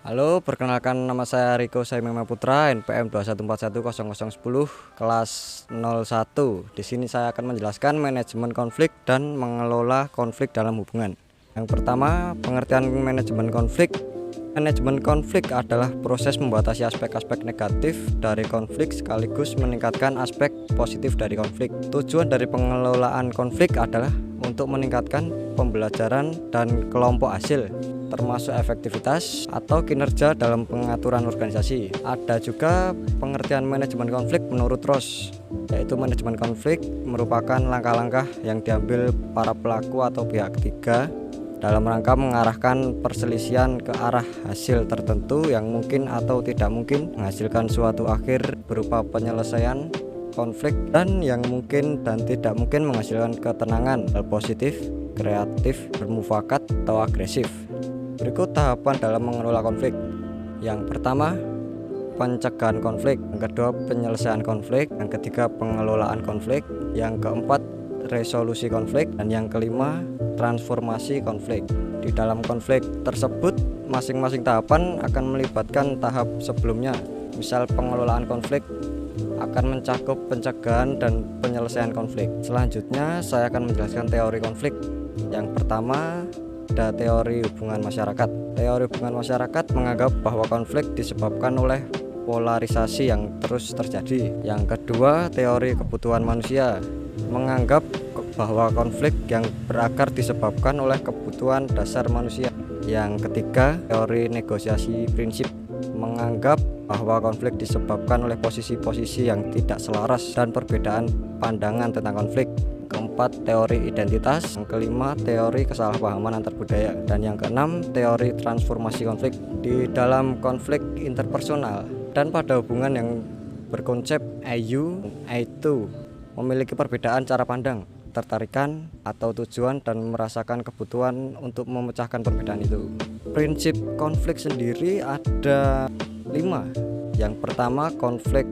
Halo, perkenalkan nama saya Riko Saimema Putra, NPM 2141010 kelas 01. Di sini saya akan menjelaskan manajemen konflik dan mengelola konflik dalam hubungan. Yang pertama, pengertian manajemen konflik. Manajemen konflik adalah proses membatasi aspek-aspek negatif dari konflik sekaligus meningkatkan aspek positif dari konflik. Tujuan dari pengelolaan konflik adalah untuk meningkatkan pembelajaran dan kelompok hasil, termasuk efektivitas atau kinerja dalam pengaturan organisasi. Ada juga pengertian manajemen konflik menurut Ross, yaitu manajemen konflik merupakan langkah-langkah yang diambil para pelaku atau pihak ketiga dalam rangka mengarahkan perselisihan ke arah hasil tertentu yang mungkin atau tidak mungkin menghasilkan suatu akhir berupa penyelesaian konflik, dan yang mungkin dan tidak mungkin menghasilkan ketenangan, hal positif, kreatif, bermufakat, atau agresif. Berikut tahapan dalam mengelola konflik. Yang pertama, pencegahan konflik. Yang kedua, penyelesaian konflik. Yang ketiga, pengelolaan konflik. Yang keempat, resolusi konflik. Dan yang kelima, transformasi konflik. Di dalam konflik tersebut, masing-masing tahapan akan melibatkan tahap sebelumnya. Misal pengelolaan konflik akan mencakup pencegahan dan penyelesaian konflik. Selanjutnya, saya akan menjelaskan teori konflik. Yang pertama, ada teori hubungan masyarakat. Teori hubungan masyarakat menganggap bahwa konflik disebabkan oleh polarisasi yang terus terjadi. Yang kedua, teori kebutuhan manusia menganggap bahwa konflik yang berakar disebabkan oleh kebutuhan dasar manusia. Yang ketiga, teori negosiasi prinsip menganggap bahwa konflik disebabkan oleh posisi-posisi yang tidak selaras dan perbedaan pandangan tentang konflik. Keempat, teori identitas. Yang kelima, teori kesalahpahaman antar budaya. Dan yang keenam, teori transformasi konflik. Di dalam konflik interpersonal dan pada hubungan yang berkonsep IU, I2 memiliki perbedaan cara pandang, tertarikan atau tujuan, dan merasakan kebutuhan untuk memecahkan perbedaan itu. Prinsip konflik sendiri ada 5. Yang pertama, konflik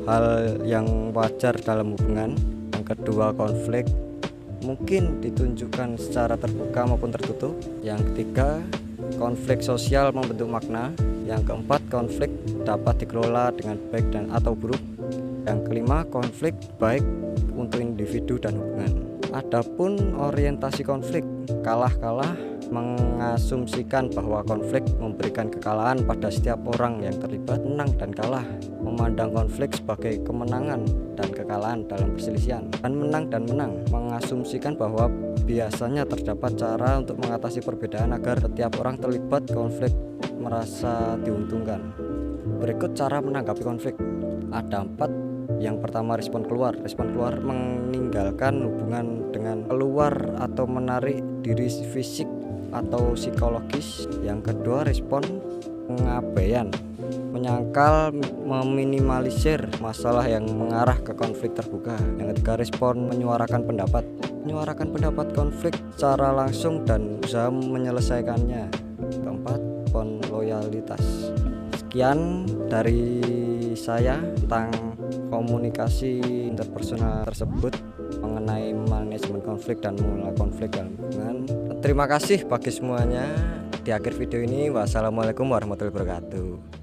hal yang wajar dalam hubungan. Yang kedua, konflik mungkin ditunjukkan secara terbuka maupun tertutup. Yang ketiga, konflik sosial membentuk makna. Yang keempat, konflik dapat dikelola dengan baik dan atau buruk. Yang kelima, konflik baik untuk individu dan hubungan. Adapun orientasi konflik, kalah-kalah mengasumsikan bahwa konflik memberikan kekalahan pada setiap orang yang terlibat. Menang dan kalah memandang konflik sebagai kemenangan dan kekalahan dalam perselisihan. Dan menang mengasumsikan bahwa biasanya terdapat cara untuk mengatasi perbedaan agar setiap orang terlibat konflik merasa diuntungkan. Berikut cara menanggapi konflik. Ada 4. Yang pertama, respon keluar. Respon keluar meninggalkan hubungan dengan keluar atau menarik diri fisik atau psikologis. Yang kedua, respon pengabaian, menyangkal, meminimalisir masalah yang mengarah ke konflik terbuka. Yang ketiga, respon menyuarakan pendapat. Menyuarakan pendapat konflik secara langsung dan berusaha menyelesaikannya. Keempat, respon loyalitas. Sekian dari saya tentang komunikasi interpersonal tersebut mengenai manajemen konflik dan mengelola konflik dalam hubungan. Terima kasih bagi semuanya. Di akhir video ini, wassalamualaikum warahmatullahi wabarakatuh.